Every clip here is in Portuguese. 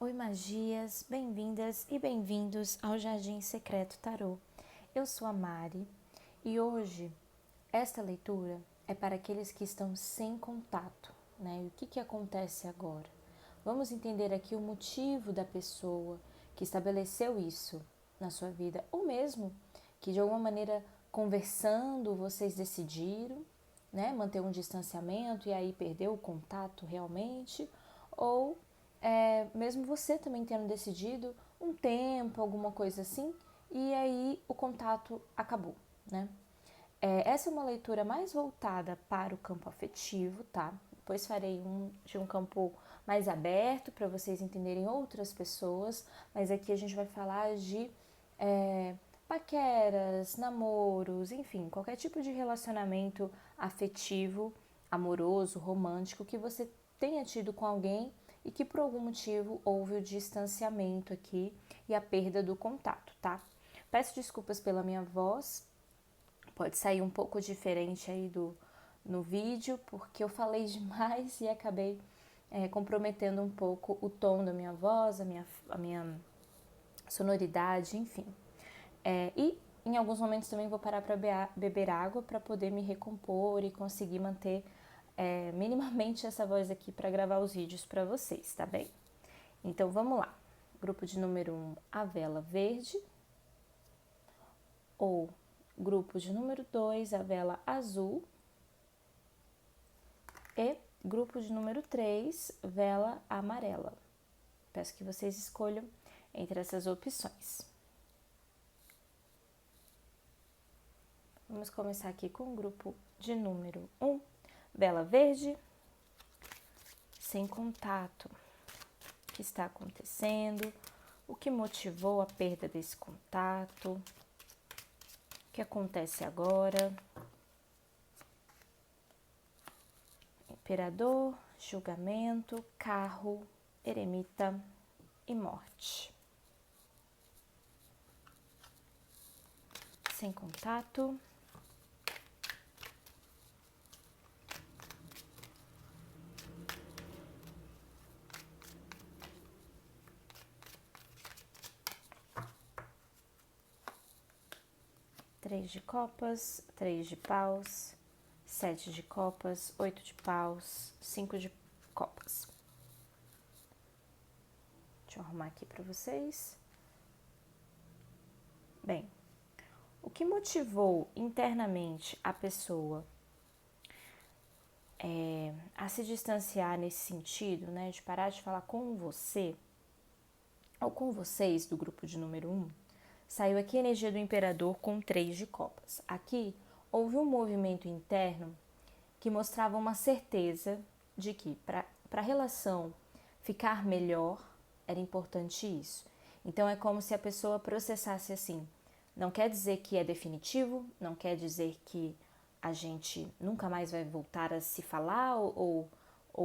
Oi magias, bem-vindas e bem-vindos ao Jardim Secreto Tarô. Eu sou a Mari e hoje esta leitura é para aqueles que estão sem contato, né? E o que acontece agora? Vamos entender aqui o motivo da pessoa que estabeleceu isso na sua vida, ou mesmo que de alguma maneira conversando vocês decidiram, né, manter um distanciamento e aí perdeu o contato realmente, ou mesmo você também tendo decidido um tempo, alguma coisa assim, e aí o contato acabou, né? Essa é uma leitura mais voltada para o campo afetivo, tá? Depois farei de um campo mais aberto para vocês entenderem outras pessoas, mas aqui a gente vai falar de paqueras, namoros, enfim, qualquer tipo de relacionamento afetivo, amoroso, romântico que você tenha tido com alguém e que por algum motivo houve o distanciamento aqui e a perda do contato, tá? Peço desculpas pela minha voz, pode sair um pouco diferente aí no vídeo, porque eu falei demais e acabei comprometendo um pouco o tom da minha voz, a minha sonoridade, enfim. E em alguns momentos também vou parar para beber água para poder me recompor e conseguir manter minimamente essa voz aqui para gravar os vídeos para vocês, tá bem? Então vamos lá. Grupo de número 1, a vela verde. Ou grupo de número 2, a vela azul. E grupo de número 3, vela amarela. Peço que vocês escolham entre essas opções. Vamos começar aqui com o grupo de número 1, vela verde, sem contato. O que está acontecendo? O que motivou a perda desse contato? O que acontece agora? Imperador, julgamento, carro, eremita e morte. Sem contato. Três de copas, 3 de paus, 7 de copas, 8 de paus, 5 de copas. Deixa eu arrumar aqui para vocês. Bem, o que motivou internamente a pessoa a se distanciar nesse sentido, né, de parar de falar com você, ou com vocês do grupo de número 1, saiu aqui a energia do imperador com 3 de copas. Aqui houve um movimento interno que mostrava uma certeza de que para a relação ficar melhor era importante isso. Então é como se a pessoa processasse assim, não quer dizer que é definitivo, não quer dizer que a gente nunca mais vai voltar a se falar ou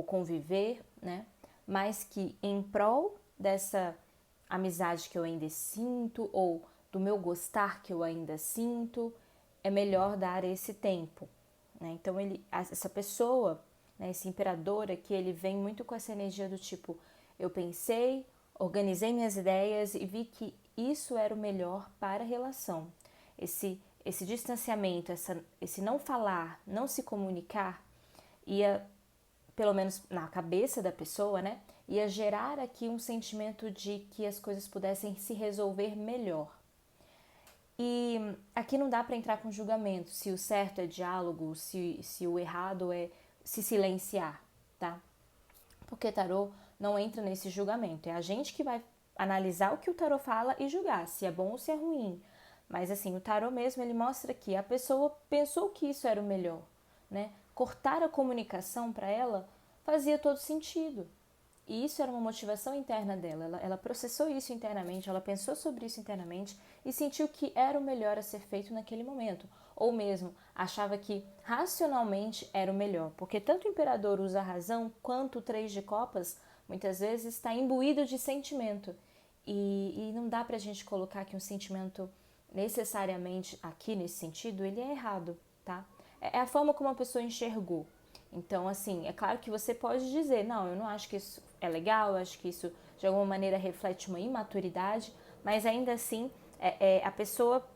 conviver, né? Mas que em prol dessa amizade que eu ainda sinto ou do meu gostar que eu ainda sinto, é melhor dar esse tempo, né? Então essa pessoa, né, esse imperador aqui, ele vem muito com essa energia do tipo, eu pensei, organizei minhas ideias e vi que isso era o melhor para a relação. Esse distanciamento, esse não falar, não se comunicar, ia, pelo menos na cabeça da pessoa, né, ia gerar aqui um sentimento de que as coisas pudessem se resolver melhor. E aqui não dá para entrar com julgamento, se o certo é diálogo, se o errado é se silenciar, tá? Porque tarô não entra nesse julgamento, é a gente que vai analisar o que o tarô fala e julgar se é bom ou se é ruim. Mas assim, o tarô mesmo, ele mostra que a pessoa pensou que isso era o melhor, né? Cortar a comunicação para ela fazia todo sentido. E isso era uma motivação interna dela. Ela processou isso internamente, ela pensou sobre isso internamente e sentiu que era o melhor a ser feito naquele momento. Ou mesmo achava que racionalmente era o melhor. Porque tanto o imperador usa a razão quanto o 3 de copas muitas vezes está imbuído de sentimento. E não dá pra gente colocar que um sentimento necessariamente aqui nesse sentido, ele é errado, tá? É a forma como a pessoa enxergou. Então, assim, é claro que você pode dizer, não, eu não acho que isso é legal, eu acho que isso de alguma maneira reflete uma imaturidade, mas ainda assim a pessoa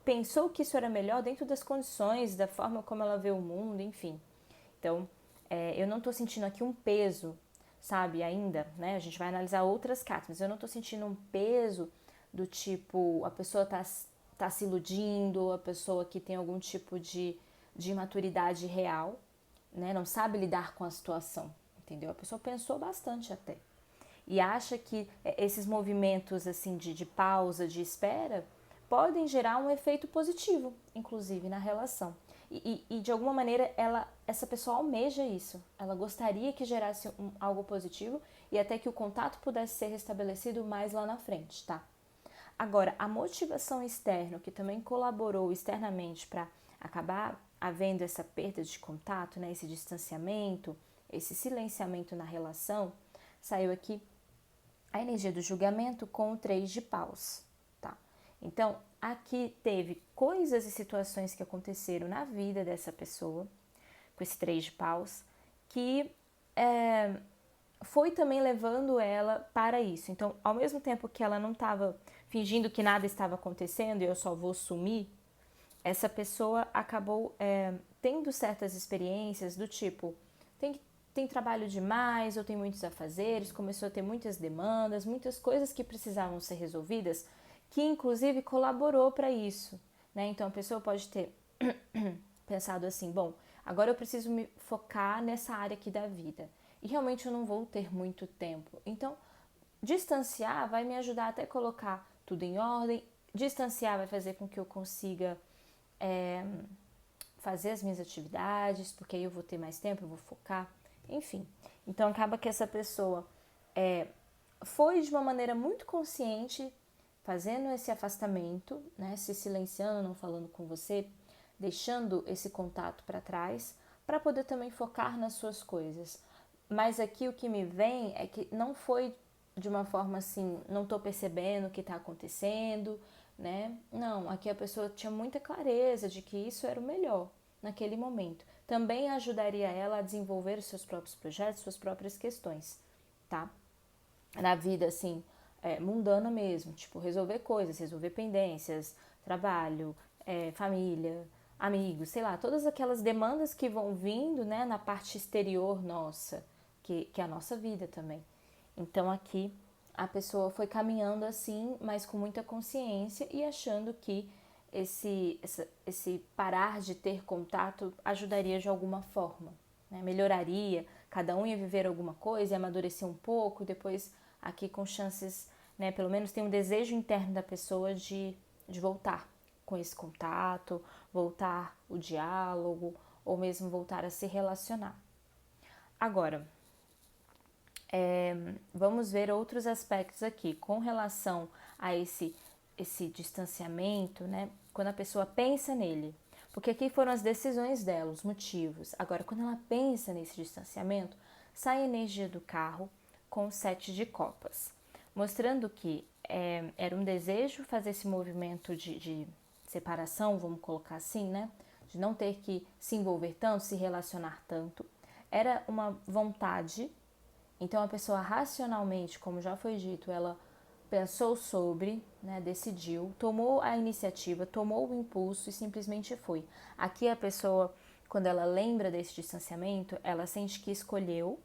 pensou que isso era melhor dentro das condições, da forma como ela vê o mundo, enfim. Então, eu não estou sentindo aqui um peso, sabe, ainda, né? A gente vai analisar outras cartas, mas eu não estou sentindo um peso do tipo, a pessoa tá se iludindo, a pessoa que tem algum tipo de imaturidade real, né? Não sabe lidar com a situação, entendeu? A pessoa pensou bastante até. E acha que esses movimentos assim de pausa, de espera, podem gerar um efeito positivo, inclusive na relação. E de alguma maneira essa pessoa almeja isso. Ela gostaria que gerasse algo positivo e até que o contato pudesse ser restabelecido mais lá na frente, tá? Agora, a motivação externa, que também colaborou externamente para acabar havendo essa perda de contato, né, esse distanciamento, esse silenciamento na relação, saiu aqui a energia do julgamento com o 3 de paus, tá? Então, aqui teve coisas e situações que aconteceram na vida dessa pessoa, com esse 3 de paus, que foi também levando ela para isso. Então, ao mesmo tempo que ela não estava fingindo que nada estava acontecendo e eu só vou sumir, essa pessoa acabou tendo certas experiências do tipo, tem trabalho demais, ou tem muitos afazeres, começou a ter muitas demandas, muitas coisas que precisavam ser resolvidas, que inclusive colaborou para isso, né? Então a pessoa pode ter pensado assim, bom, agora eu preciso me focar nessa área aqui da vida, e realmente eu não vou ter muito tempo. Então, distanciar vai me ajudar até colocar tudo em ordem, distanciar vai fazer com que eu consiga fazer as minhas atividades, porque aí eu vou ter mais tempo, eu vou focar, enfim. Então acaba que essa pessoa foi de uma maneira muito consciente fazendo esse afastamento, né, se silenciando, não falando com você, deixando esse contato para trás, para poder também focar nas suas coisas. Mas aqui o que me vem é que não foi de uma forma assim, não estou percebendo o que está acontecendo, né? Não, aqui a pessoa tinha muita clareza de que isso era o melhor naquele momento. Também ajudaria ela a desenvolver os seus próprios projetos, suas próprias questões, tá? Na vida, assim, mundana mesmo, tipo, resolver coisas, resolver pendências, trabalho, família, amigos, sei lá, todas aquelas demandas que vão vindo, né, na parte exterior nossa, que é a nossa vida também. Então aqui a pessoa foi caminhando assim, mas com muita consciência e achando que esse parar de ter contato ajudaria de alguma forma, né? Melhoraria, cada um ia viver alguma coisa, ia amadurecer um pouco, depois aqui com chances, né, pelo menos tem um desejo interno da pessoa de voltar com esse contato, voltar o diálogo, ou mesmo voltar a se relacionar. Agora, vamos ver outros aspectos aqui com relação a esse distanciamento, né? Quando a pessoa pensa nele, porque aqui foram as decisões dela, os motivos. Agora, quando ela pensa nesse distanciamento, sai a energia do carro com o 7 de copas, mostrando que era um desejo fazer esse movimento de separação, vamos colocar assim, né? De não ter que se envolver tanto, se relacionar tanto. Era uma vontade. Então a pessoa racionalmente, como já foi dito, ela pensou sobre, né, decidiu, tomou a iniciativa, tomou o impulso e simplesmente foi. Aqui a pessoa, quando ela lembra desse distanciamento, ela sente que escolheu,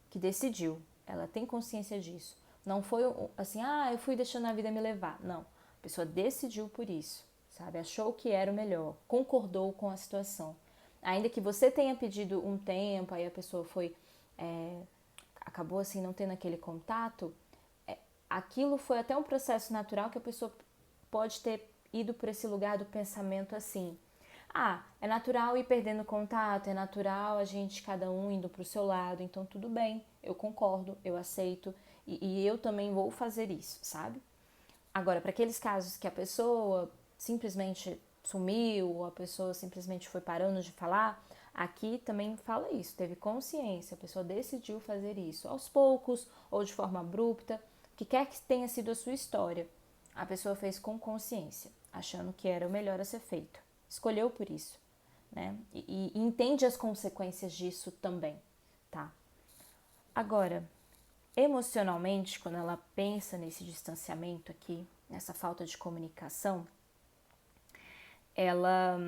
que decidiu. Ela tem consciência disso. Não foi assim, eu fui deixando a vida me levar. Não. A pessoa decidiu por isso, sabe? Achou que era o melhor, concordou com a situação. Ainda que você tenha pedido um tempo, aí a pessoa foi acabou assim não tendo aquele contato, aquilo foi até um processo natural que a pessoa pode ter ido por esse lugar do pensamento assim. É natural ir perdendo contato, é natural a gente, cada um indo para o seu lado, então tudo bem, eu concordo, eu aceito e eu também vou fazer isso, sabe? Agora, para aqueles casos que a pessoa simplesmente sumiu, ou a pessoa simplesmente foi parando de falar, aqui também fala isso, teve consciência, a pessoa decidiu fazer isso aos poucos ou de forma abrupta, que quer que tenha sido a sua história, a pessoa fez com consciência, achando que era o melhor a ser feito, escolheu por isso, né? E entende as consequências disso também, tá? Agora, emocionalmente, quando ela pensa nesse distanciamento aqui, nessa falta de comunicação, ela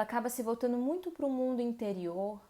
acaba se voltando muito para o mundo interior,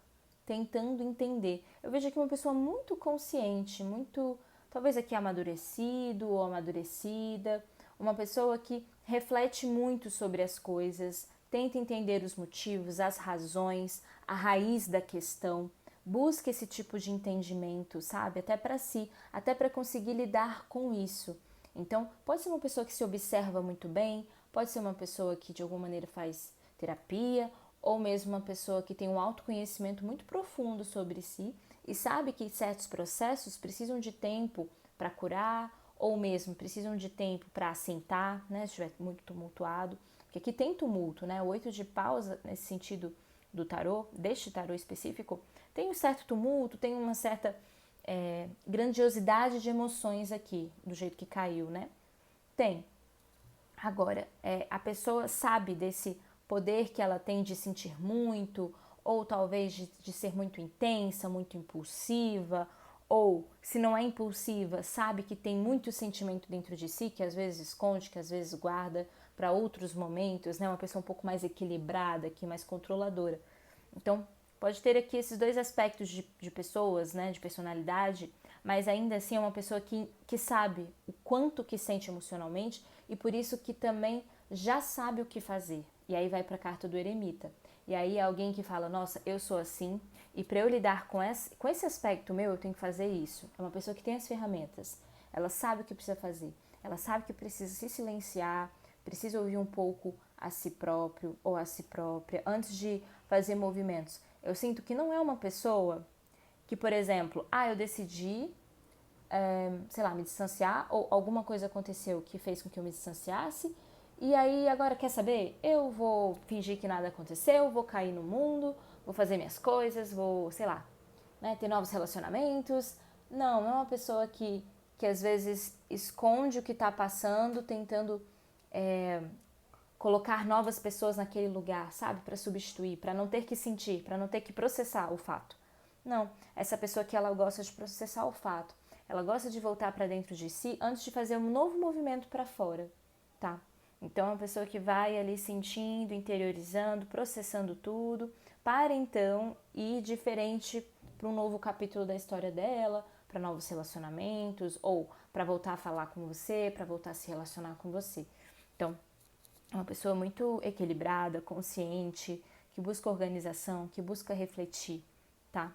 tentando entender. Eu vejo aqui uma pessoa muito consciente, muito, talvez aqui amadurecido ou amadurecida, uma pessoa que reflete muito sobre as coisas, tenta entender os motivos, as razões, a raiz da questão, busca esse tipo de entendimento, sabe? Até para si, até para conseguir lidar com isso. Então, pode ser uma pessoa que se observa muito bem, pode ser uma pessoa que de alguma maneira faz terapia, ou mesmo uma pessoa que tem um autoconhecimento muito profundo sobre si e sabe que certos processos precisam de tempo para curar, ou mesmo precisam de tempo para assentar, né, se estiver muito tumultuado, porque aqui tem tumulto, né, o 8 de paus, nesse sentido do tarô, deste tarô específico, tem um certo tumulto, tem uma certa grandiosidade de emoções aqui, do jeito que caiu, né, tem. Agora, a pessoa sabe desse poder que ela tem de sentir muito, ou talvez de ser muito intensa, muito impulsiva, ou se não é impulsiva, sabe que tem muito sentimento dentro de si, que às vezes esconde, que às vezes guarda para outros momentos, né? Uma pessoa um pouco mais equilibrada, aqui, mais controladora. Então, pode ter aqui esses dois aspectos de pessoas, né? De personalidade, mas ainda assim é uma pessoa que sabe o quanto que sente emocionalmente e por isso que também já sabe o que fazer. E aí vai para a carta do eremita. E aí é alguém que fala, nossa, eu sou assim, e para eu lidar com esse aspecto meu, eu tenho que fazer isso. É uma pessoa que tem as ferramentas, ela sabe o que precisa fazer, ela sabe que precisa se silenciar, precisa ouvir um pouco a si próprio ou a si própria antes de fazer movimentos. Eu sinto que não é uma pessoa que, por exemplo, eu decidi, sei lá, me distanciar, ou alguma coisa aconteceu que fez com que eu me distanciasse, e aí agora quer saber? Eu vou fingir que nada aconteceu, vou cair no mundo, vou fazer minhas coisas, vou, sei lá, né, ter novos relacionamentos. Não é uma pessoa que às vezes esconde o que está passando, tentando colocar novas pessoas naquele lugar, sabe? Para substituir, para não ter que sentir, para não ter que processar o fato. Não, essa pessoa que ela gosta de processar o fato, ela gosta de voltar para dentro de si antes de fazer um novo movimento para fora, tá? Então é uma pessoa que vai ali sentindo, interiorizando, processando tudo, para então ir diferente para um novo capítulo da história dela, para novos relacionamentos, ou para voltar a falar com você, para voltar a se relacionar com você. Então, é uma pessoa muito equilibrada, consciente, que busca organização, que busca refletir, tá?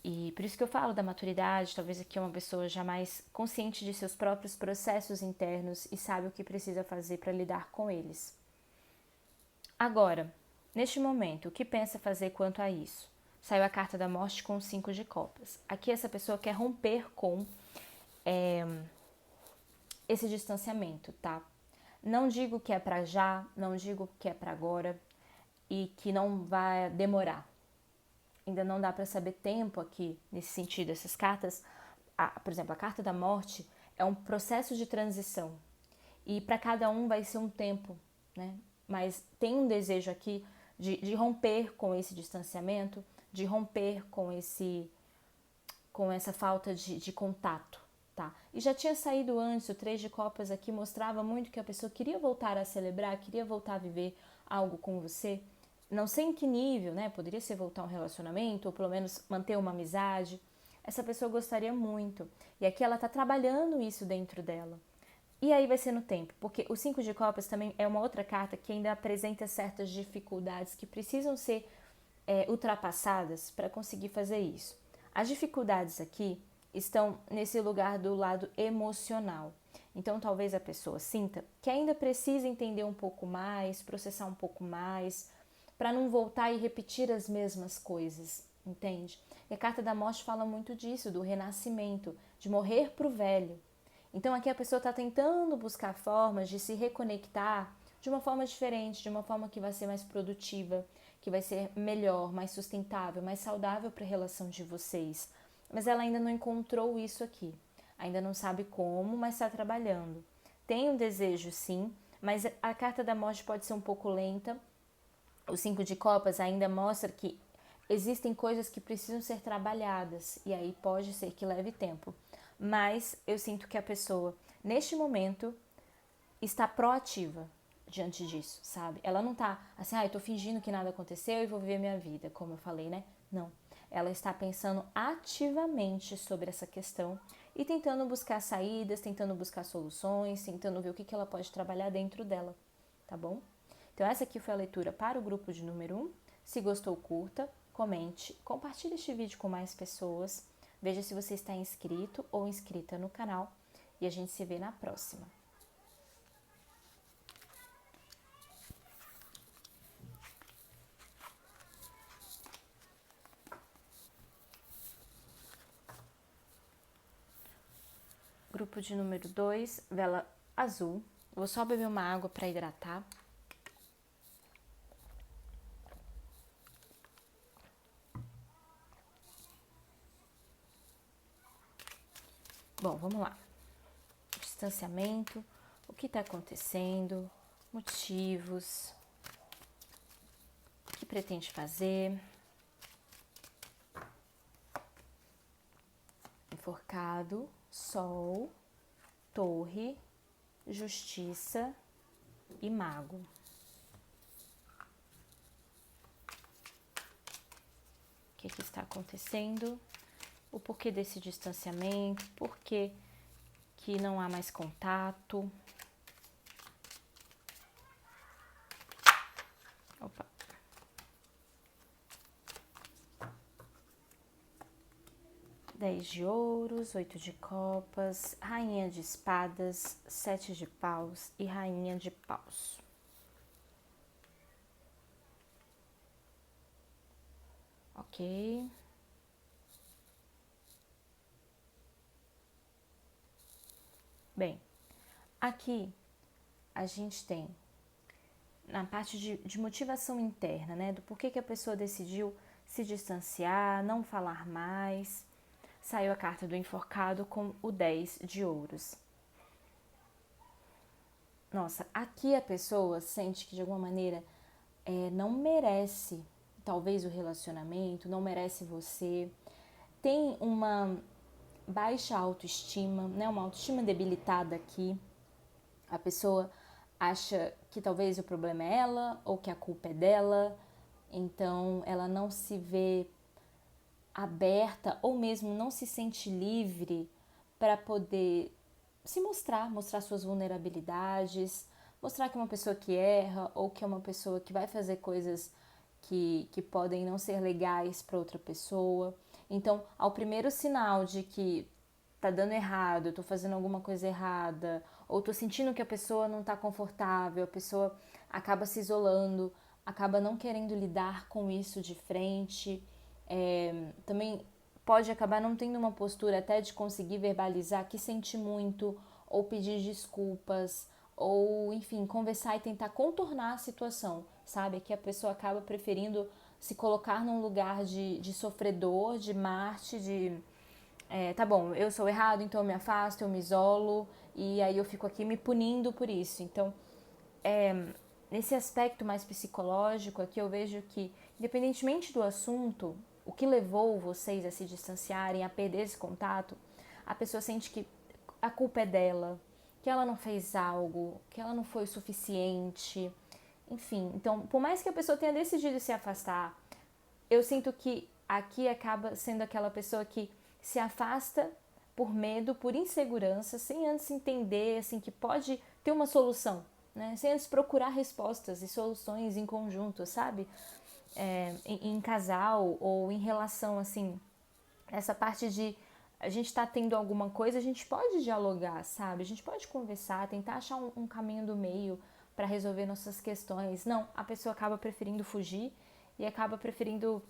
E por isso que eu falo da maturidade, talvez aqui é uma pessoa já mais consciente de seus próprios processos internos e sabe o que precisa fazer para lidar com eles. Agora, neste momento, o que pensa fazer quanto a isso? Saiu a carta da morte com 5 de copas. Aqui essa pessoa quer romper com esse distanciamento, tá? Não digo que é para já, não digo que é para agora e que não vai demorar. Ainda não dá para saber tempo aqui, nesse sentido. Essas cartas, por exemplo, a carta da morte é um processo de transição. E para cada um vai ser um tempo, né? Mas tem um desejo aqui de romper com esse distanciamento, de romper com essa falta de contato, tá? E já tinha saído antes, o 3 de copas aqui mostrava muito que a pessoa queria voltar a celebrar, queria voltar a viver algo com você. Não sei em que nível, né? Poderia ser voltar a um relacionamento, ou pelo menos manter uma amizade. Essa pessoa gostaria muito. E aqui ela tá trabalhando isso dentro dela. E aí vai ser no tempo, porque o 5 de copas também é uma outra carta que ainda apresenta certas dificuldades que precisam ser ultrapassadas para conseguir fazer isso. As dificuldades aqui estão nesse lugar do lado emocional. Então talvez a pessoa sinta que ainda precisa entender um pouco mais, processar um pouco mais, para não voltar e repetir as mesmas coisas, entende? E a carta da morte fala muito disso, do renascimento, de morrer para o velho. Então aqui a pessoa está tentando buscar formas de se reconectar de uma forma diferente, de uma forma que vai ser mais produtiva, que vai ser melhor, mais sustentável, mais saudável para a relação de vocês. Mas ela ainda não encontrou isso aqui. Ainda não sabe como, mas está trabalhando. Tem um desejo sim, mas a carta da morte pode ser um pouco lenta. O 5 de copas ainda mostra que existem coisas que precisam ser trabalhadas e aí pode ser que leve tempo. Mas eu sinto que a pessoa, neste momento, está proativa diante disso, sabe? Ela não tá assim, eu tô fingindo que nada aconteceu e vou viver minha vida, como eu falei, né? Não. Ela está pensando ativamente sobre essa questão e tentando buscar saídas, tentando buscar soluções, tentando ver o que ela pode trabalhar dentro dela, tá bom? Então essa aqui foi a leitura para o grupo de número 1. Se gostou, curta, comente, compartilhe este vídeo com mais pessoas, veja se você está inscrito ou inscrita no canal e a gente se vê na próxima. Grupo de número 2, vela azul. Vou só beber uma água para hidratar. Bom, vamos lá. Distanciamento, o que está acontecendo, motivos, o que pretende fazer. Enforcado, sol, torre, justiça e mago. O que está acontecendo? O porquê desse distanciamento? Por que não há mais contato? Opa. Dez de ouros, 8 de copas, rainha de espadas, 7 de paus e rainha de paus. Ok. Bem, aqui a gente tem na parte de motivação interna, né? Do porquê que a pessoa decidiu se distanciar, não falar mais. Saiu a carta do enforcado com o 10 de ouros. Nossa, aqui a pessoa sente que de alguma maneira não merece, talvez, o relacionamento, não merece você. Tem uma baixa autoestima, né? Uma autoestima debilitada aqui. A pessoa acha que talvez o problema é ela ou que a culpa é dela, então ela não se vê aberta ou mesmo não se sente livre para poder se mostrar suas vulnerabilidades, mostrar que é uma pessoa que erra ou que é uma pessoa que vai fazer coisas que podem não ser legais para outra pessoa. Então, ao primeiro sinal de que tá dando errado, eu tô fazendo alguma coisa errada, ou tô sentindo que a pessoa não tá confortável, a pessoa acaba se isolando, acaba não querendo lidar com isso de frente, também pode acabar não tendo uma postura até de conseguir verbalizar que sente muito, ou pedir desculpas, ou enfim, conversar e tentar contornar a situação, sabe? Que a pessoa acaba preferindo se colocar num lugar de sofredor, de Marte, tá bom, eu sou errado, então eu me afasto, eu me isolo, e aí eu fico aqui me punindo por isso. Então, nesse aspecto mais psicológico aqui eu vejo que, independentemente do assunto, o que levou vocês a se distanciarem, a perder esse contato, a pessoa sente que a culpa é dela, que ela não fez algo, que ela não foi o suficiente, enfim. Então, por mais que a pessoa tenha decidido se afastar, eu sinto que aqui acaba sendo aquela pessoa que se afasta por medo, por insegurança, sem antes entender assim que pode ter uma solução, né? Sem antes procurar respostas e soluções em conjunto, sabe? Em casal ou em relação, assim, essa parte de a gente tá tendo alguma coisa, a gente pode dialogar, sabe? A gente pode conversar, tentar achar um caminho do meio para resolver nossas questões. Não, a pessoa acaba preferindo fugir e acaba preferindo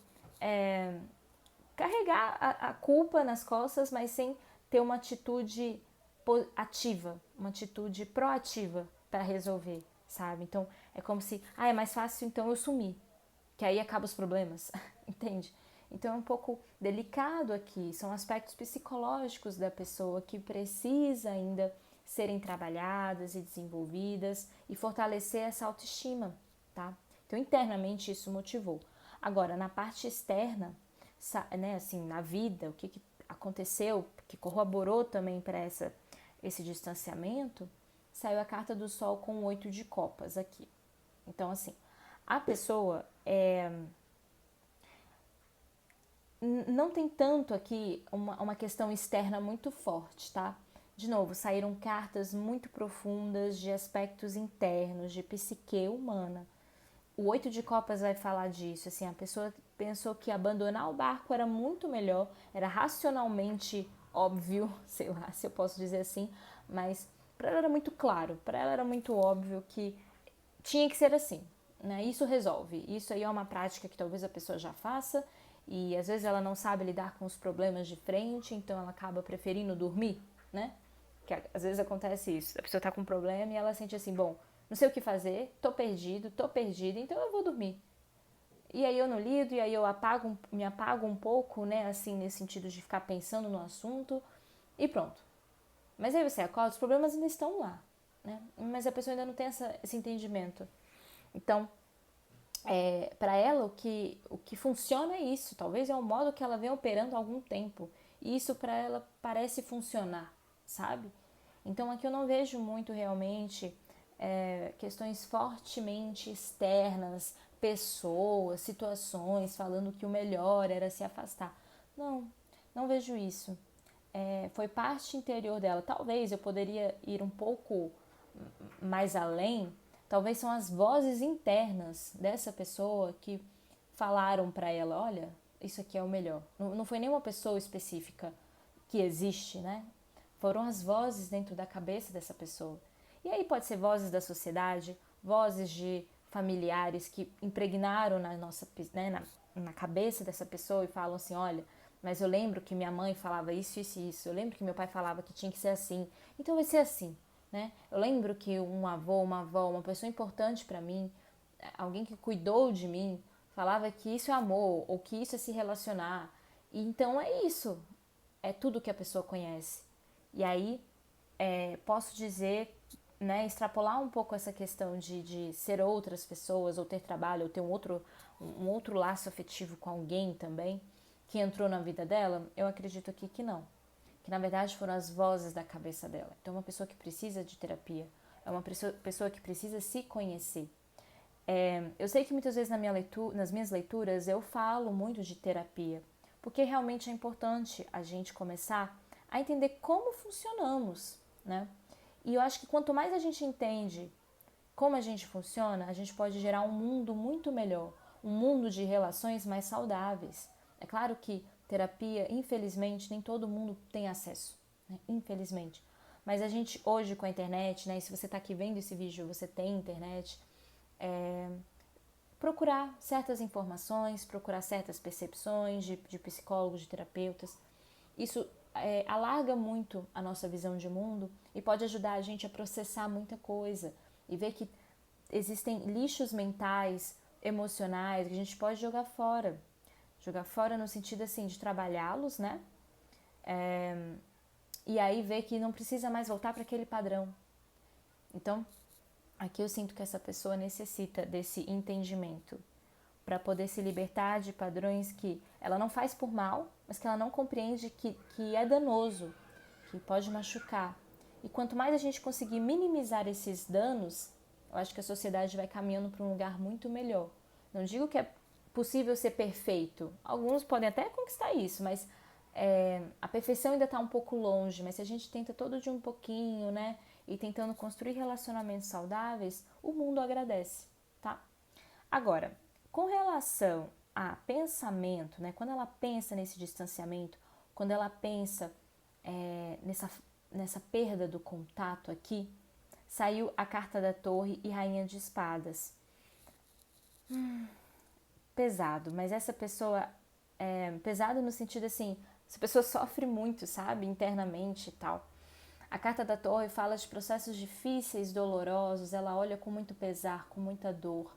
carregar a culpa nas costas, mas sem ter uma atitude ativa, uma atitude proativa para resolver, sabe? Então é como se, é mais fácil então eu sumir, que aí acaba os problemas, entende? Então é um pouco delicado aqui, são aspectos psicológicos da pessoa que precisa ainda serem trabalhadas e desenvolvidas e fortalecer essa autoestima, tá? Então internamente isso motivou. Agora, na parte externa, né, assim, na vida, o que aconteceu, que corroborou também para esse distanciamento, saiu a carta do Sol com 8 de copas aqui. Então, assim, a pessoa não tem tanto aqui uma questão externa muito forte, tá? De novo, saíram cartas muito profundas de aspectos internos, de psique humana. O 8 de copas vai falar disso, assim, a pessoa pensou que abandonar o barco era muito melhor, era racionalmente óbvio, sei lá se eu posso dizer assim, mas para ela era muito claro, para ela era muito óbvio que tinha que ser assim, né? Isso resolve. Isso aí é uma prática que talvez a pessoa já faça e às vezes ela não sabe lidar com os problemas de frente, então ela acaba preferindo dormir, né? Que às vezes acontece isso. A pessoa tá com um problema e ela sente assim, bom, não sei o que fazer, tô perdida, então eu vou dormir. E aí eu não lido, e aí eu me apago um pouco, né, assim, nesse sentido de ficar pensando no assunto e pronto. Mas aí você acorda, os problemas ainda estão lá, né? Mas a pessoa ainda não tem esse entendimento. Então, para ela o que funciona é isso, talvez é o modo que ela vem operando há algum tempo. E isso para ela parece funcionar, sabe? Então aqui eu não vejo muito realmente questões fortemente externas, pessoas, situações falando que o melhor era se afastar. Não, não vejo isso. Foi parte interior dela. Talvez eu poderia ir um pouco mais além, talvez são as vozes internas dessa pessoa que falaram para ela, olha, isso aqui é o melhor. Não foi nenhuma pessoa específica que existe, né? Foram as vozes dentro da cabeça dessa pessoa. E aí pode ser vozes da sociedade, vozes de familiares que impregnaram na nossa, né, na cabeça dessa pessoa e falam assim, olha, mas eu lembro que minha mãe falava isso, isso e isso. Eu lembro que meu pai falava que tinha que ser assim. Então vai ser assim, né? Eu lembro que um avô, uma avó, uma pessoa importante para mim, alguém que cuidou de mim, falava que isso é amor ou que isso é se relacionar. E então é isso. É tudo que a pessoa conhece. E aí posso dizer, né, extrapolar um pouco essa questão de ser outras pessoas, ou ter trabalho, ou ter um outro laço afetivo com alguém também, que entrou na vida dela, eu acredito aqui que não. Que na verdade foram as vozes da cabeça dela. Então, uma pessoa que precisa de terapia é uma pessoa que precisa se conhecer. Eu sei que muitas vezes nas minhas leituras eu falo muito de terapia, porque realmente é importante a gente começar a entender como funcionamos, né? E eu acho que quanto mais a gente entende como a gente funciona, a gente pode gerar um mundo muito melhor, um mundo de relações mais saudáveis. É claro que terapia, infelizmente, nem todo mundo tem acesso, né? Infelizmente. Mas a gente hoje com a internet, né? E se você está aqui vendo esse vídeo, você tem internet, procurar certas informações, procurar certas percepções de psicólogos, de terapeutas. Isso alarga muito a nossa visão de mundo e pode ajudar a gente a processar muita coisa e ver que existem lixos mentais, emocionais que a gente pode jogar fora. Jogar fora no sentido assim de trabalhá-los, né? E aí ver que não precisa mais voltar para aquele padrão. Então, aqui eu sinto que essa pessoa necessita desse entendimento para poder se libertar de padrões que ela não faz por mal, mas que ela não compreende que é danoso, que pode machucar. E quanto mais a gente conseguir minimizar esses danos, eu acho que a sociedade vai caminhando para um lugar muito melhor. Não digo que é possível ser perfeito. Alguns podem até conquistar isso, mas a perfeição ainda está um pouco longe. Mas se a gente tenta todo dia um pouquinho, né? E tentando construir relacionamentos saudáveis, o mundo agradece, tá? Agora, com relação a pensamento, né? Quando ela pensa nesse distanciamento, quando ela pensa nessa perda do contato aqui, saiu a carta da Torre e Rainha de Espadas. Pesado, mas essa pessoa pesado no sentido assim, essa pessoa sofre muito, sabe, internamente e tal. A carta da Torre fala de processos difíceis, dolorosos, ela olha com muito pesar, com muita dor,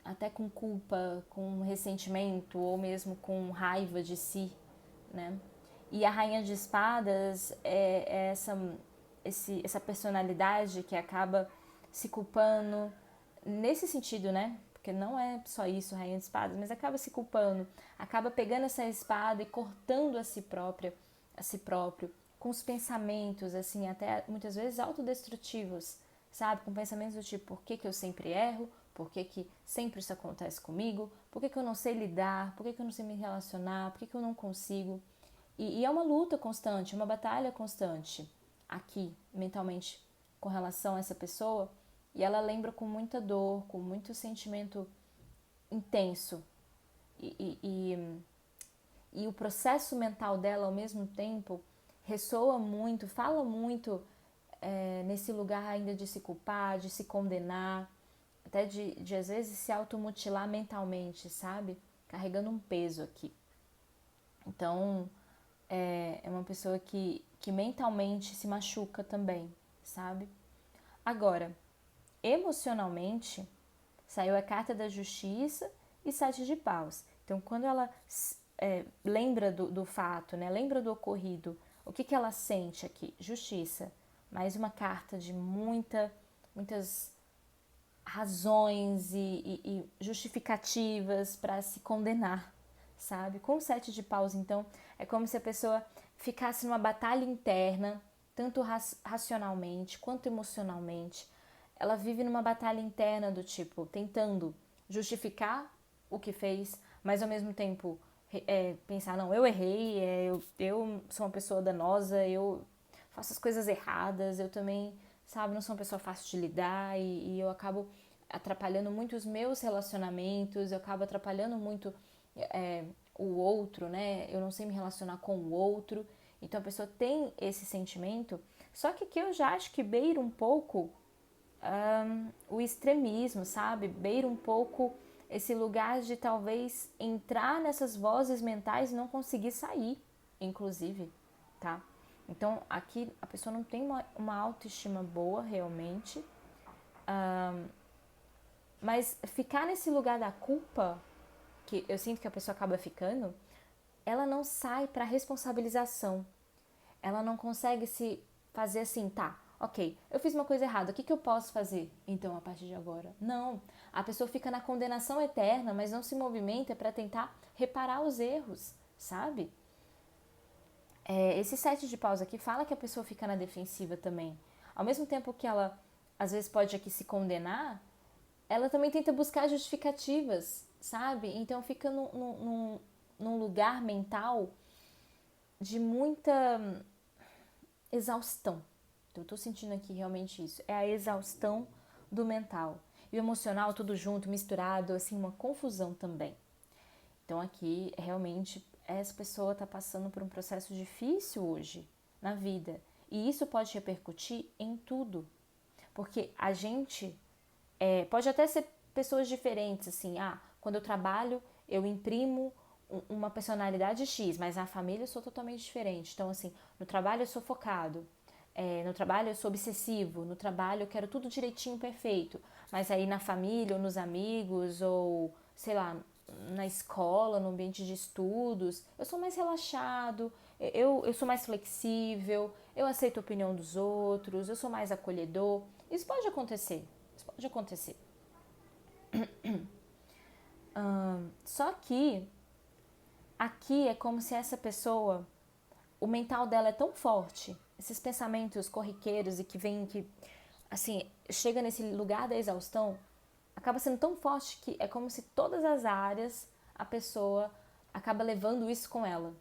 até com culpa, com ressentimento ou mesmo com raiva de si, né? E a Rainha de Espadas é essa personalidade que acaba se culpando nesse sentido, né? porque não é só isso, Rainha de Espadas, mas acaba se culpando, acaba pegando essa espada e cortando a si próprio, com os pensamentos, assim, até muitas vezes autodestrutivos, sabe? Com pensamentos do tipo, por que eu sempre erro? Por que sempre isso acontece comigo? Por que eu não sei lidar? Por que eu não sei me relacionar? Por que eu não consigo? E é uma luta constante, uma batalha constante aqui, mentalmente, com relação a essa pessoa. E ela lembra com muita dor, com muito sentimento intenso. E o processo mental dela, ao mesmo tempo, ressoa muito, fala muito nesse lugar ainda de se culpar, de se condenar, até de às vezes se automutilar mentalmente, sabe? Carregando um peso aqui. Então, é uma pessoa que mentalmente se machuca também, sabe? Agora, emocionalmente, saiu a carta da justiça e 7 de paus. Então, quando ela lembra do fato, né? Lembra do ocorrido, o que ela sente aqui? Justiça. Mais uma carta de muitas razões e justificativas para se condenar, sabe? Com o 7 de paus, então, é como se a pessoa ficasse numa batalha interna, tanto racionalmente quanto emocionalmente. Ela vive numa batalha interna do tipo, tentando justificar o que fez, mas ao mesmo tempo pensar, não, eu errei, eu sou uma pessoa danosa, eu faço as coisas erradas, eu também, sabe, não sou uma pessoa fácil de lidar e eu acabo atrapalhando muito os meus relacionamentos, eu acabo atrapalhando muito o outro, né? Eu não sei me relacionar com o outro. Então a pessoa tem esse sentimento, só que aqui eu já acho que beira um pouco o extremismo, sabe? Beira um pouco esse lugar de talvez entrar nessas vozes mentais e não conseguir sair, inclusive, tá? Então aqui a pessoa não tem uma autoestima boa realmente, mas ficar nesse lugar da culpa, que eu sinto que a pessoa acaba ficando, ela não sai para responsabilização. Ela não consegue se fazer assim, tá, ok, eu fiz uma coisa errada, o que eu posso fazer então a partir de agora? Não, a pessoa fica na condenação eterna, mas não se movimenta para tentar reparar os erros, sabe? Esse 7 de paus aqui fala que a pessoa fica na defensiva também. Ao mesmo tempo que ela, às vezes, pode aqui se condenar, ela também tenta buscar justificativas, sabe? Então fica num lugar mental de muita exaustão. Então eu tô sentindo aqui realmente isso. É a exaustão do mental. E o emocional tudo junto, misturado, assim, uma confusão também. Então aqui, realmente, essa pessoa tá passando por um processo difícil hoje na vida. E isso pode repercutir em tudo. Porque a gente pode até ser pessoas diferentes, assim, quando eu trabalho, eu imprimo uma personalidade X, mas na família eu sou totalmente diferente. Então, assim, no trabalho eu sou focado, no trabalho eu sou obsessivo, no trabalho eu quero tudo direitinho, perfeito. Mas aí na família, ou nos amigos, ou sei lá, na escola, no ambiente de estudos, eu sou mais relaxado, eu sou mais flexível, eu aceito a opinião dos outros, eu sou mais acolhedor. Isso pode acontecer, isso pode acontecer. Só que aqui é como se essa pessoa, o mental dela é tão forte, esses pensamentos corriqueiros e que assim, chega nesse lugar da exaustão, acaba sendo tão forte que é como se todas as áreas a pessoa acaba levando isso com ela.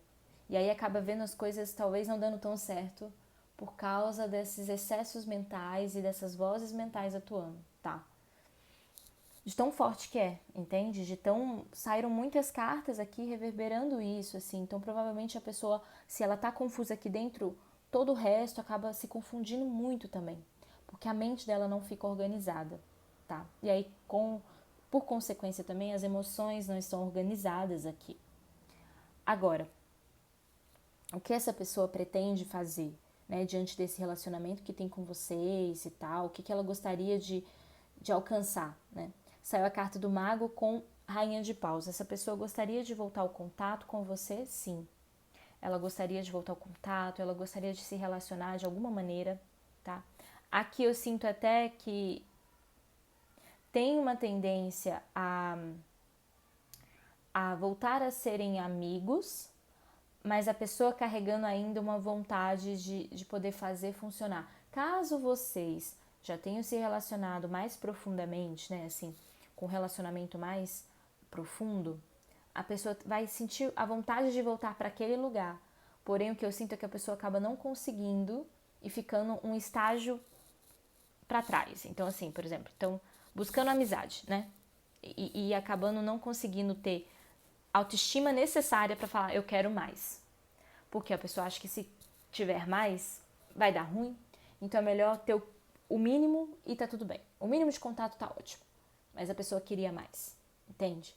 E aí acaba vendo as coisas talvez não dando tão certo por causa desses excessos mentais e dessas vozes mentais atuando, tá? De tão forte que é, entende? De tão... Saíram muitas cartas aqui reverberando isso, assim. Então, provavelmente a pessoa, se ela tá confusa aqui dentro, todo o resto acaba se confundindo muito também. Porque a mente dela não fica organizada, tá? E aí, por consequência também, as emoções não estão organizadas aqui. Agora, o que essa pessoa pretende fazer, né? Diante desse relacionamento que tem com vocês e tal, o que ela gostaria de alcançar, né? Saiu a carta do mago com rainha de paus. Essa pessoa gostaria de voltar ao contato com você? Sim. Ela gostaria de voltar ao contato, ela gostaria de se relacionar de alguma maneira, tá? Aqui eu sinto até que tem uma tendência a voltar a serem amigos, mas a pessoa carregando ainda uma vontade de poder fazer funcionar. Caso vocês já tenham se relacionado mais profundamente, né, assim, com um relacionamento mais profundo, a pessoa vai sentir a vontade de voltar para aquele lugar. Porém, o que eu sinto é que a pessoa acaba não conseguindo e ficando um estágio para trás. Então, assim, por exemplo, buscando amizade, né? E acabando não conseguindo ter autoestima necessária para falar, eu quero mais. Porque a pessoa acha que se tiver mais, vai dar ruim. Então é melhor ter o mínimo e tá tudo bem. O mínimo de contato tá ótimo. Mas a pessoa queria mais, entende?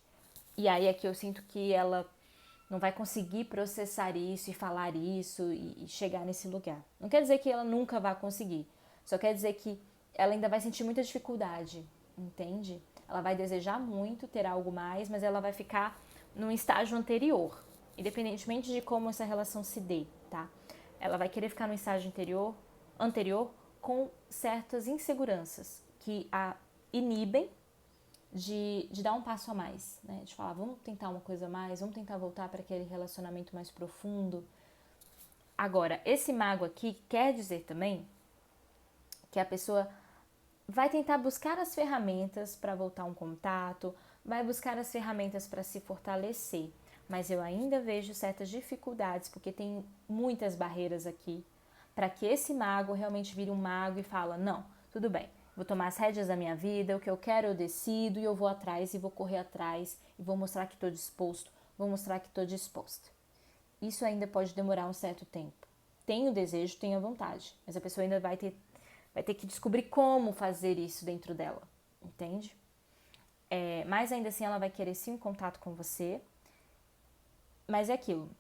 E aí é que eu sinto que ela não vai conseguir processar isso e falar isso e chegar nesse lugar. Não quer dizer que ela nunca vai conseguir. Só quer dizer que ela ainda vai sentir muita dificuldade, entende? Ela vai desejar muito ter algo mais, mas ela vai ficar num estágio anterior, independentemente de como essa relação se dê, tá? Ela vai querer ficar no estágio anterior com certas inseguranças que a inibem de dar um passo a mais, né? De falar, vamos tentar uma coisa a mais, vamos tentar voltar para aquele relacionamento mais profundo. Agora, esse mago aqui quer dizer também que a pessoa vai tentar buscar as ferramentas para voltar um contato, vai buscar as ferramentas para se fortalecer, mas eu ainda vejo certas dificuldades, porque tem muitas barreiras aqui, para que esse mago realmente vire um mago e fala, não, tudo bem, vou tomar as rédeas da minha vida, o que eu quero eu decido e eu vou atrás e vou correr atrás e vou mostrar que estou disposto, vou mostrar que estou disposta. Isso ainda pode demorar um certo tempo. Tem o desejo, tem a vontade, mas a pessoa ainda vai ter que descobrir como fazer isso dentro dela, entende? Mas ainda assim ela vai querer sim um contato com você, mas é aquilo,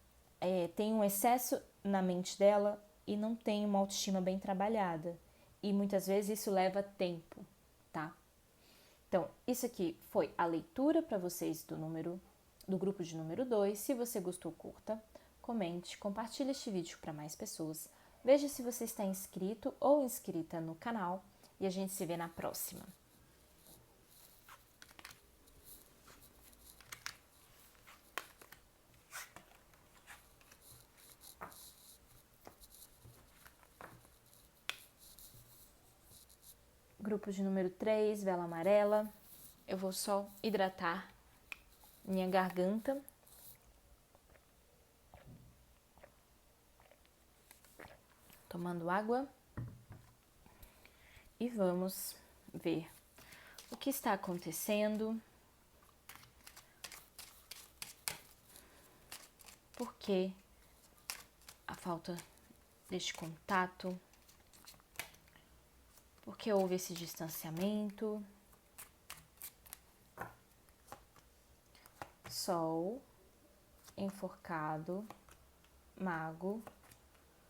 tem um excesso na mente dela e não tem uma autoestima bem trabalhada. E muitas vezes isso leva tempo, tá? Então, isso aqui foi a leitura para vocês do grupo de número 2. Se você gostou, curta, comente, compartilhe este vídeo para mais pessoas. Veja se você está inscrito ou inscrita no canal e a gente se vê na próxima. Grupo de número 3, vela amarela. Eu vou só hidratar minha garganta. Tomando água. E vamos ver o que está acontecendo. Por que a falta deste contato? Por que houve esse distanciamento? Sol, enforcado, mago,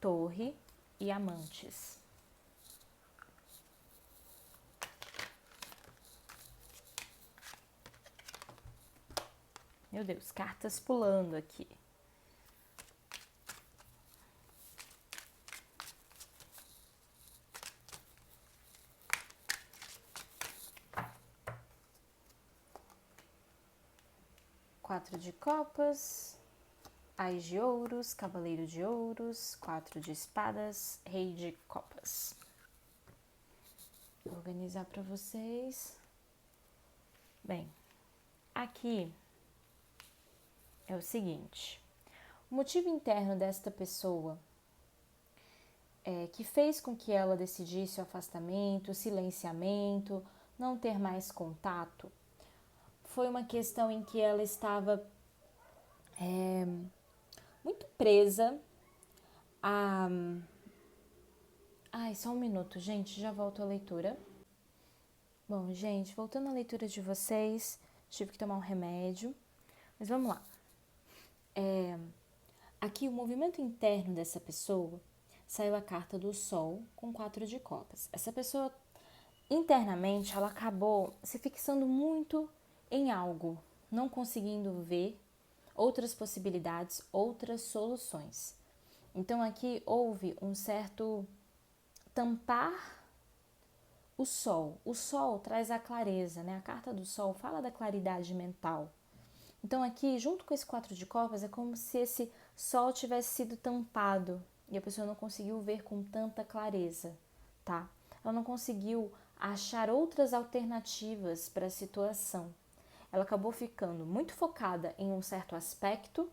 torre e amantes. Meu Deus, cartas pulando aqui. Quatro de copas, ás de ouros, cavaleiro de ouros, 4 de espadas, rei de copas. Vou organizar para vocês. Bem, aqui é o seguinte, o motivo interno desta pessoa que fez com que ela decidisse o afastamento, o silenciamento, não ter mais contato, foi uma questão em que ela estava muito presa a... Ai, só um minuto, gente, já volto à leitura. Bom, gente, voltando à leitura de vocês, tive que tomar um remédio, mas vamos lá. Aqui, o movimento interno dessa pessoa, saiu a carta do Sol com 4 de copas. Essa pessoa, internamente, ela acabou se fixando muito em algo, não conseguindo ver outras possibilidades, outras soluções. Então, aqui houve um certo tampar o sol. O sol traz a clareza, né? A carta do sol fala da claridade mental. Então aqui, junto com esse 4 de copas, é como se esse sol tivesse sido tampado e a pessoa não conseguiu ver com tanta clareza, tá? Ela não conseguiu achar outras alternativas para a situação. Ela acabou ficando muito focada em um certo aspecto,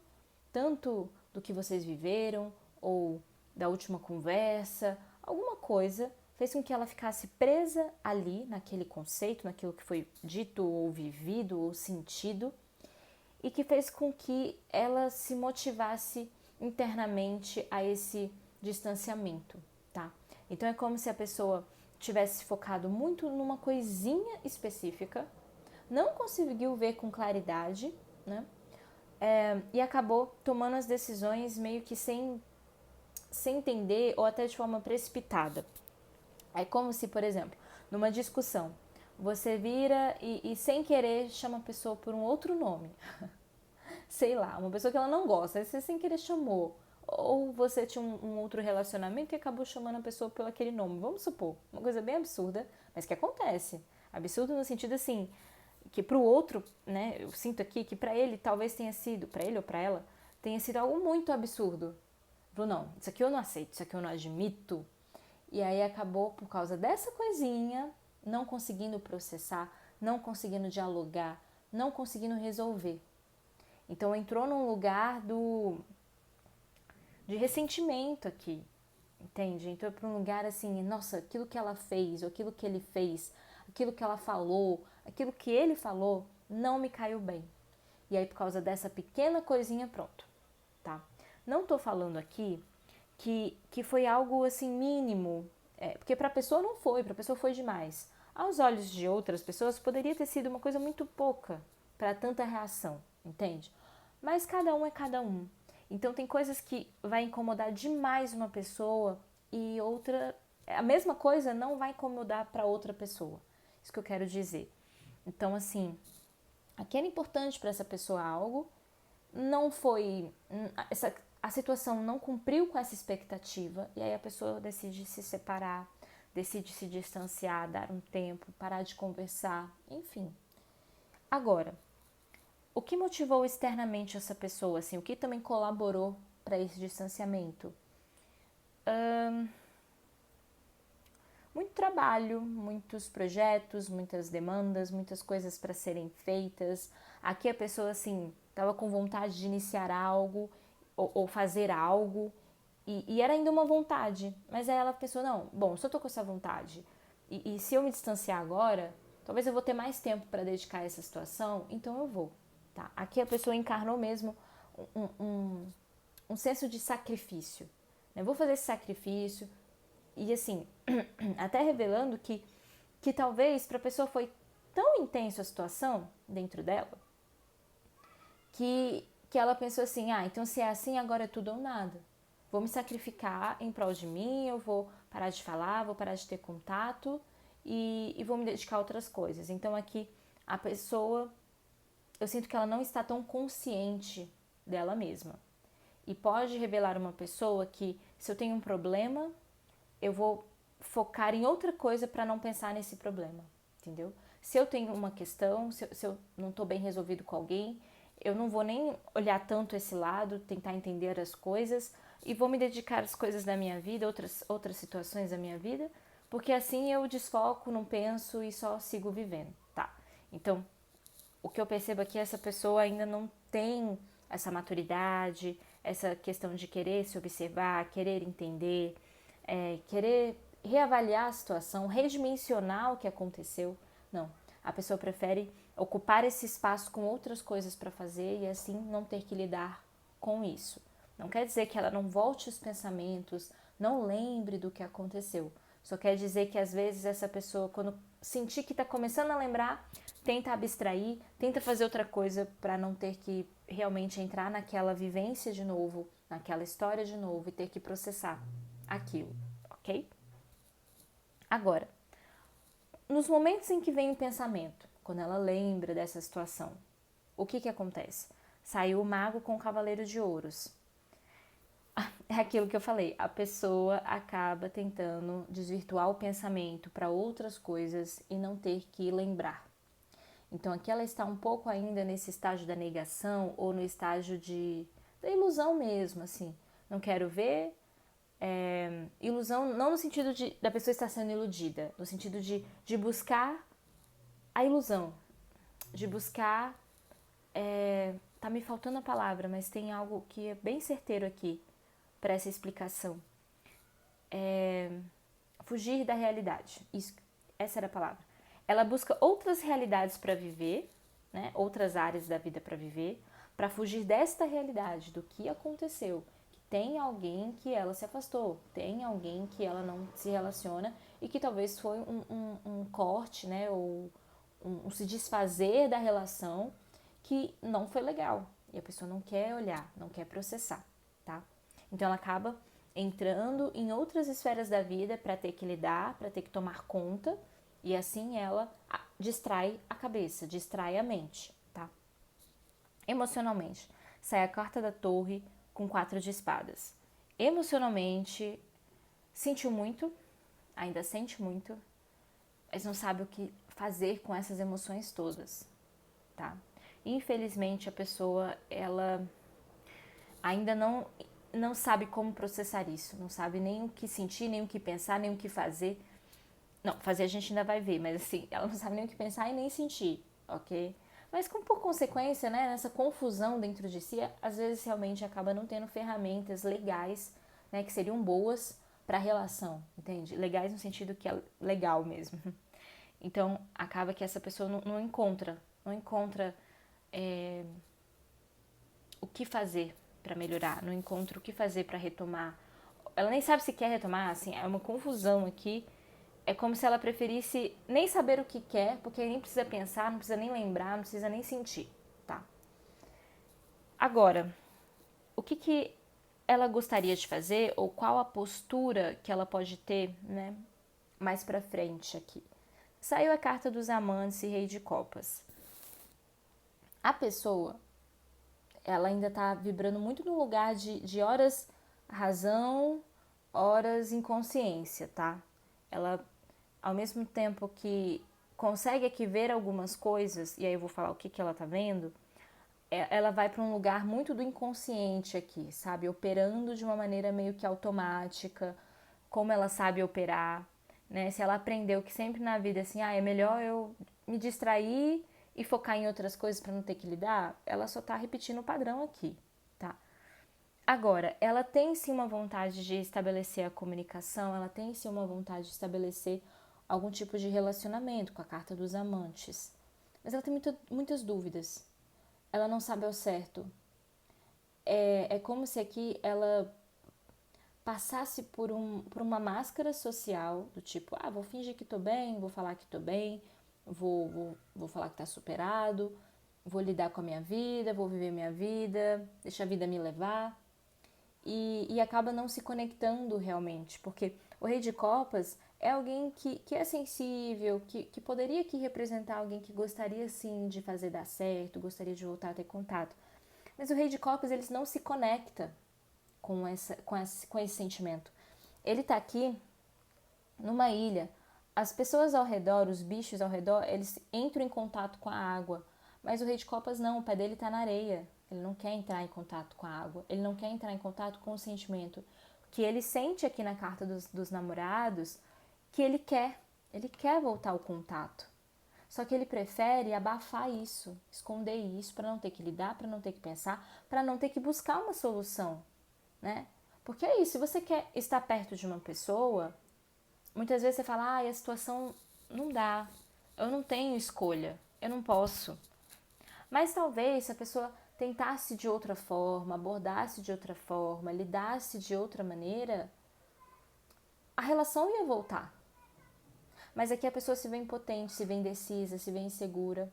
tanto do que vocês viveram ou da última conversa, alguma coisa fez com que ela ficasse presa ali, naquele conceito, naquilo que foi dito ou vivido ou sentido, e que fez com que ela se motivasse internamente a esse distanciamento, tá? Então é como se a pessoa tivesse focado muito numa coisinha específica, não conseguiu ver com claridade, né? E acabou tomando as decisões meio que sem entender ou até de forma precipitada. É como se, por exemplo, numa discussão, você vira e sem querer chama a pessoa por um outro nome. Sei lá, uma pessoa que ela não gosta, aí você sem querer chamou. Ou você tinha um outro relacionamento e acabou chamando a pessoa pelo aquele nome. Vamos supor, uma coisa bem absurda, mas que acontece. Absurdo no sentido assim, que pro outro, né, eu sinto aqui que pra ele talvez tenha sido, pra ele ou pra ela, tenha sido algo muito absurdo. Falou, não, isso aqui eu não aceito, isso aqui eu não admito. E aí acabou por causa dessa coisinha, não conseguindo processar, não conseguindo dialogar, não conseguindo resolver. Então entrou num lugar de ressentimento aqui, entende? Entrou para um lugar assim, nossa, aquilo que ela fez, ou aquilo que ele fez, aquilo que ela falou, aquilo que ele falou, não me caiu bem. E aí por causa dessa pequena coisinha, pronto, tá? Não tô falando aqui que foi algo assim mínimo, porque para a pessoa não foi, para a pessoa foi demais. Aos olhos de outras pessoas poderia ter sido uma coisa muito pouca para tanta reação, entende? Mas cada um é cada um. Então tem coisas que vai incomodar demais uma pessoa e outra, a mesma coisa não vai incomodar para outra pessoa. Isso que eu quero dizer. Então assim, aqui era importante para essa pessoa algo, não foi, a situação não cumpriu com essa expectativa e aí a pessoa decide se separar, decide se distanciar, dar um tempo, parar de conversar, enfim. Agora, o que motivou externamente essa pessoa, assim, o que também colaborou para esse distanciamento? Muito trabalho, muitos projetos, muitas demandas, muitas coisas para serem feitas. Aqui a pessoa, assim, estava com vontade de iniciar algo ou fazer algo e era ainda uma vontade, mas aí ela pensou, não, bom, se eu tô com essa vontade e se eu me distanciar agora, talvez eu vou ter mais tempo para dedicar a essa situação, então eu vou, tá? Aqui a pessoa encarnou mesmo um senso de sacrifício, né? Vou fazer esse sacrifício e assim, até revelando que talvez para a pessoa foi tão intenso a situação dentro dela que ela pensou assim, então se é assim, agora é tudo ou nada. Vou me sacrificar em prol de mim, eu vou parar de falar, vou parar de ter contato e vou me dedicar a outras coisas. Então aqui a pessoa, eu sinto que ela não está tão consciente dela mesma. E pode revelar uma pessoa que se eu tenho um problema, eu vou focar em outra coisa para não pensar nesse problema, entendeu? Se eu tenho uma questão, se eu não estou bem resolvido com alguém, eu não vou nem olhar tanto esse lado, tentar entender as coisas e vou me dedicar às coisas da minha vida, outras situações da minha vida, porque assim eu desfoco, não penso e só sigo vivendo, tá? Então, o que eu percebo aqui é que essa pessoa ainda não tem essa maturidade, essa questão de querer se observar, querer entender, querer reavaliar a situação, redimensionar o que aconteceu. Não, a pessoa prefere ocupar esse espaço com outras coisas para fazer e assim não ter que lidar com isso. Não quer dizer que ela não volte os pensamentos, não lembre do que aconteceu. Só quer dizer que às vezes essa pessoa, quando sentir que está começando a lembrar, tenta abstrair, tenta fazer outra coisa para não ter que realmente entrar naquela vivência de novo, naquela história de novo e ter que processar aquilo, ok? Agora, nos momentos em que vem o pensamento, quando ela lembra dessa situação, o que acontece? Saiu o mago com o cavaleiro de ouros. é aquilo que eu falei, a pessoa acaba tentando desvirtuar o pensamento para outras coisas e não ter que lembrar. Então aqui ela está um pouco ainda nesse estágio da negação ou no estágio da ilusão mesmo, assim. Não quero ver, ilusão não no sentido da pessoa estar sendo iludida, no sentido de buscar a ilusão, de buscar, tá me faltando a palavra, mas tem algo que é bem certeiro aqui para essa explicação. Fugir da realidade. Essa era a palavra. Ela busca outras realidades para viver, né? Outras áreas da vida para viver, para fugir desta realidade, do que aconteceu. Que tem alguém que ela se afastou, tem alguém que ela não se relaciona e que talvez foi um corte, né? Ou um se desfazer da relação que não foi legal. E a pessoa não quer olhar, não quer processar, tá? Então ela acaba entrando em outras esferas da vida para ter que lidar, para ter que tomar conta, e assim ela distrai a cabeça, distrai a mente, tá? Emocionalmente, sai a carta da torre com 4 de espadas. Emocionalmente, sentiu muito, ainda sente muito, mas não sabe o que fazer com essas emoções todas, tá? Infelizmente, a pessoa, ela ainda não sabe como processar isso, não sabe nem o que sentir, nem o que pensar, nem o que fazer. Não, fazer a gente ainda vai ver, mas assim, ela não sabe nem o que pensar e nem sentir, ok? Mas por consequência, né, nessa confusão dentro de si, às vezes realmente acaba não tendo ferramentas legais, né, que seriam boas para a relação, entende? Legais no sentido que é legal mesmo. Então, acaba que essa pessoa não encontra o que fazer para melhorar, não encontra o que fazer para retomar. Ela nem sabe se quer retomar, assim, é uma confusão aqui. É como se ela preferisse nem saber o que quer, porque nem precisa pensar, não precisa nem lembrar, não precisa nem sentir, tá? Agora, o que ela gostaria de fazer ou qual a postura que ela pode ter, né, mais pra frente aqui? Saiu a carta dos amantes e rei de copas. A pessoa, ela ainda tá vibrando muito no lugar de horas razão, horas inconsciência, tá? Ela, ao mesmo tempo que consegue aqui ver algumas coisas, e aí eu vou falar o que ela tá vendo, ela vai para um lugar muito do inconsciente aqui, sabe? Operando de uma maneira meio que automática, como ela sabe operar, né? Se ela aprendeu que sempre na vida, assim, é melhor eu me distrair e focar em outras coisas para não ter que lidar, ela só tá repetindo o padrão aqui, tá? Agora, ela tem sim uma vontade de estabelecer a comunicação, ela tem sim uma vontade de estabelecer algum tipo de relacionamento com a carta dos amantes. Mas ela tem muitas dúvidas. Ela não sabe ao certo. É como se aqui ela passasse por uma máscara social, do tipo, vou fingir que tô bem, vou falar que tô bem, vou falar que tá superado, vou lidar com a minha vida, vou viver minha vida, deixa a vida me levar. E acaba não se conectando realmente, porque o rei de copas é alguém que é sensível, que poderia aqui representar alguém que gostaria sim de fazer dar certo, gostaria de voltar a ter contato. Mas o rei de copas ele não se conecta com esse sentimento. Ele está aqui numa ilha, as pessoas ao redor, os bichos ao redor, eles entram em contato com a água, mas o rei de copas não, o pé dele está na areia. Ele não quer entrar em contato com a água, ele não quer entrar em contato com o sentimento que ele sente aqui na carta dos namorados, que ele quer voltar ao contato. Só que ele prefere abafar isso, esconder isso para não ter que lidar, para não ter que pensar, para não ter que buscar uma solução, né? Porque é isso, se você quer estar perto de uma pessoa, muitas vezes você fala, a situação não dá, eu não tenho escolha, eu não posso. Mas talvez se a pessoa tentasse de outra forma, abordasse de outra forma, lidasse de outra maneira, a relação ia voltar. Mas aqui a pessoa se vê impotente, se vê indecisa, se vê insegura.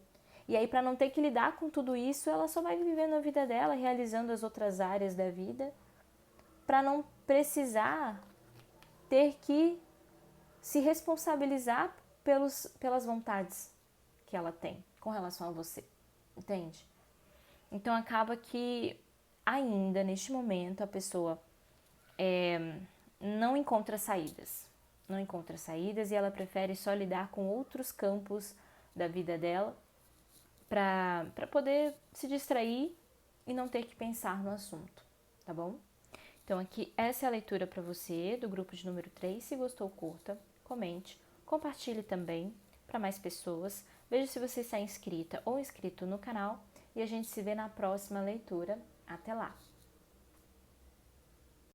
E aí, para não ter que lidar com tudo isso, ela só vai vivendo a vida dela, realizando as outras áreas da vida, para não precisar ter que se responsabilizar pelas vontades que ela tem com relação a você, entende? Então acaba que ainda neste momento a pessoa não encontra saídas. Não encontra saídas e ela prefere só lidar com outros campos da vida dela para poder se distrair e não ter que pensar no assunto, tá bom? Então aqui essa é a leitura para você do grupo de número 3. Se gostou, curta, comente, compartilhe também para mais pessoas. Veja se você está inscrita ou inscrito no canal e a gente se vê na próxima leitura. Até lá!